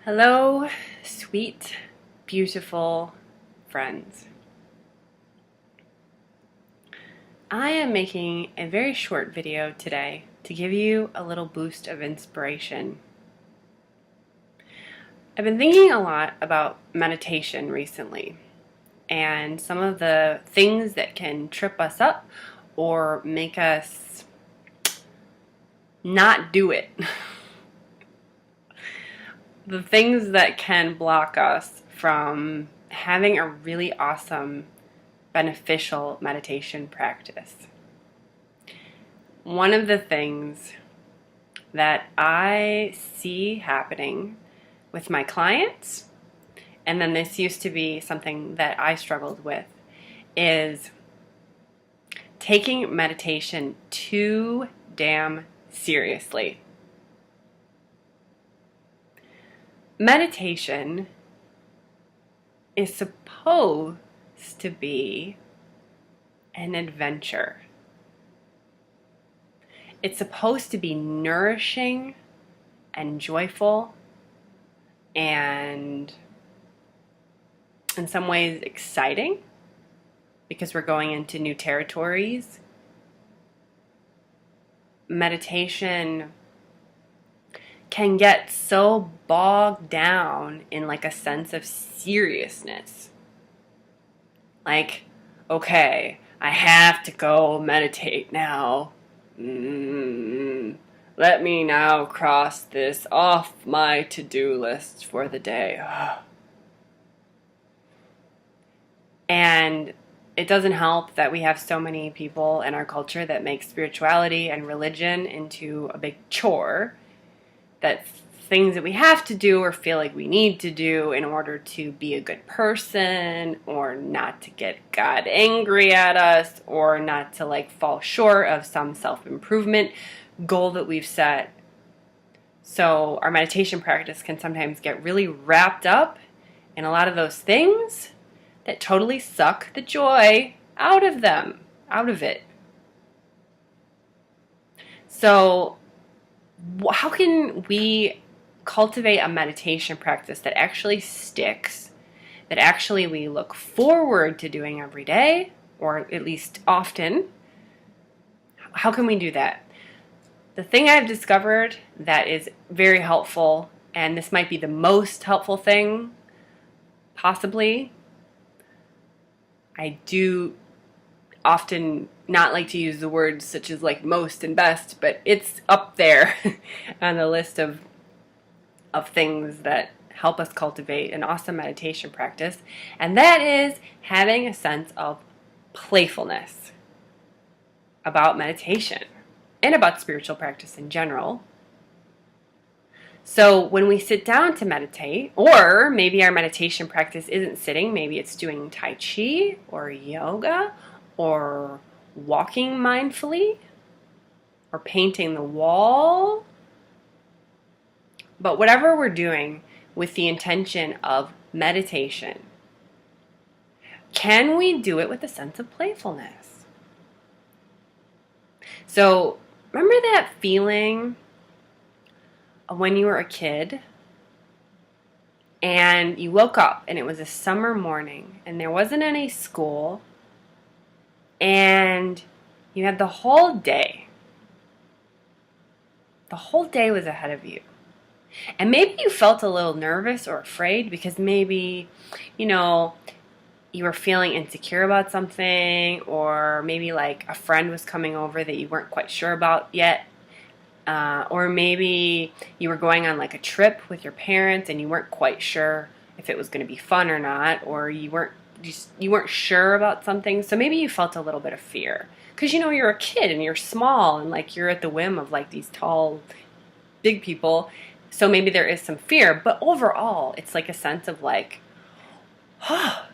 Hello, sweet, beautiful friends. I am making a very short video today to give you a little boost of inspiration. I've been thinking a lot about meditation recently and some of the things that can trip us up or make us not do it. The things that can block us from having a really awesome, beneficial meditation practice. One of the things that I see happening with my clients, and then this used to be something that I struggled with, is taking meditation too damn seriously. Meditation is supposed to be an adventure. It's supposed to be nourishing and joyful and in some ways exciting because we're going into new territories. Meditation can get so bogged down in like a sense of seriousness. Like, okay, I have to go meditate now. Let me now cross this off my to-do list for the day. And it doesn't help that we have so many people in our culture that make spirituality and religion into a big chore. That's things that we have to do or feel like we need to do in order to be a good person or not to get God angry at us or not to like fall short of some self-improvement goal that we've set. So our meditation practice can sometimes get really wrapped up in a lot of those things that totally suck the joy out of it. So how can we cultivate a meditation practice that actually sticks, that actually we look forward to doing every day, or at least often? How can we do that? The thing I've discovered that is very helpful, and this might be the most helpful thing, possibly, I do often not like to use the words such as like most and best, but it's up there on the list of things that help us cultivate an awesome meditation practice, and that is having a sense of playfulness about meditation and about spiritual practice in general. So when we sit down to meditate, or maybe our meditation practice isn't sitting, maybe it's doing Tai Chi or yoga or walking mindfully or painting the wall. But whatever we're doing with the intention of meditation, can we do it with a sense of playfulness? So remember that feeling of when you were a kid and you woke up and it was a summer morning and there wasn't any school and you had the whole day. The whole day was ahead of you. And maybe you felt a little nervous or afraid because maybe, you were feeling insecure about something, or maybe like a friend was coming over that you weren't quite sure about yet. Or maybe you were going on like a trip with your parents and you weren't quite sure if it was going to be fun or not, or you weren't sure about something. So maybe you felt a little bit of fear because you're a kid and you're small and like you're at the whim of like these tall, big people. So maybe there is some fear, but overall it's like a sense of like, oh,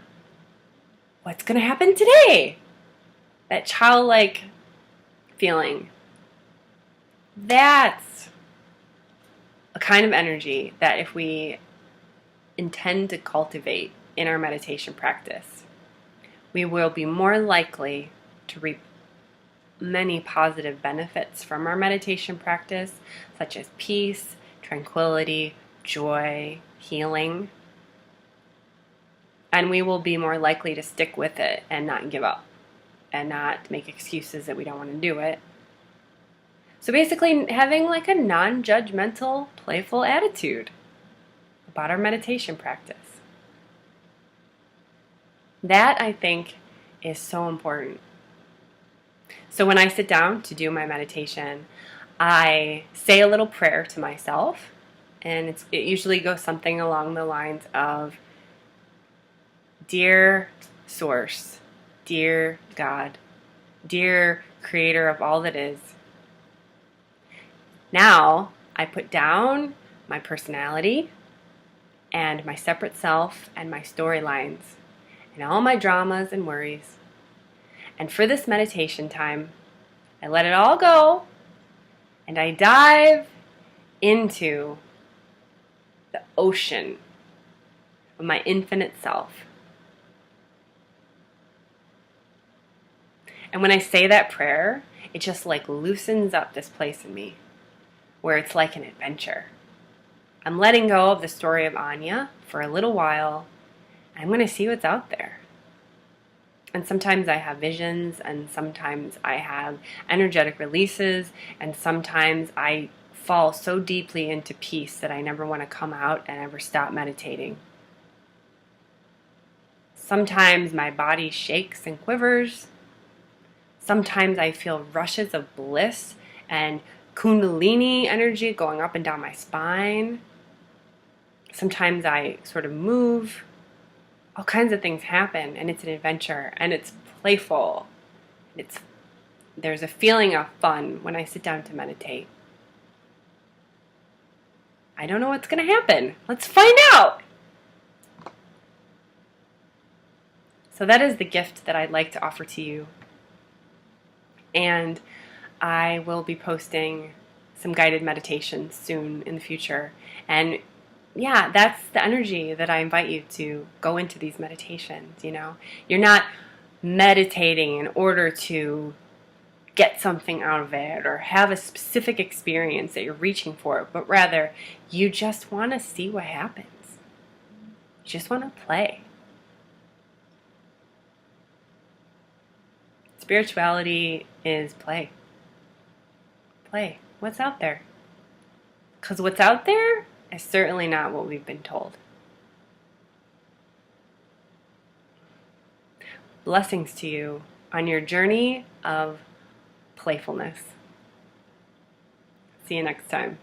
what's going to happen today? That childlike feeling. That's a kind of energy that if we intend to cultivate in our meditation practice, we will be more likely to reap many positive benefits from our meditation practice, such as peace, tranquility, joy, healing. And we will be more likely to stick with it and not give up and not make excuses that we don't want to do it. So basically, having like a non-judgmental, playful attitude about our meditation practice. That, I think, is so important. So when I sit down to do my meditation, I say a little prayer to myself, and it usually goes something along the lines of, Dear Source, dear God, dear Creator of all that is, now I put down my personality and my separate self and my storylines and all my dramas and worries. And for this meditation time, I let it all go and I dive into the ocean of my infinite self. And when I say that prayer, it just like loosens up this place in me where it's like an adventure. I'm letting go of the story of Anya for a little while. And I'm going to see what's out there. And sometimes I have visions, and sometimes I have energetic releases, and sometimes I fall so deeply into peace that I never want to come out and ever stop meditating. Sometimes my body shakes and quivers. Sometimes I feel rushes of bliss and kundalini energy going up and down my spine. Sometimes I sort of move. All kinds of things happen, and it's an adventure, and it's playful. There's a feeling of fun when I sit down to meditate. I don't know what's going to happen. Let's find out. So that is the gift that I'd like to offer to you. And I will be posting some guided meditations soon in the future. And yeah, that's the energy that I invite you to go into these meditations, you know. You're not meditating in order to get something out of it or have a specific experience that you're reaching for, but rather you just want to see what happens. You just want to play. Spirituality is play. Play. What's out there? Because what's out there is certainly not what we've been told. Blessings to you on your journey of playfulness. See you next time.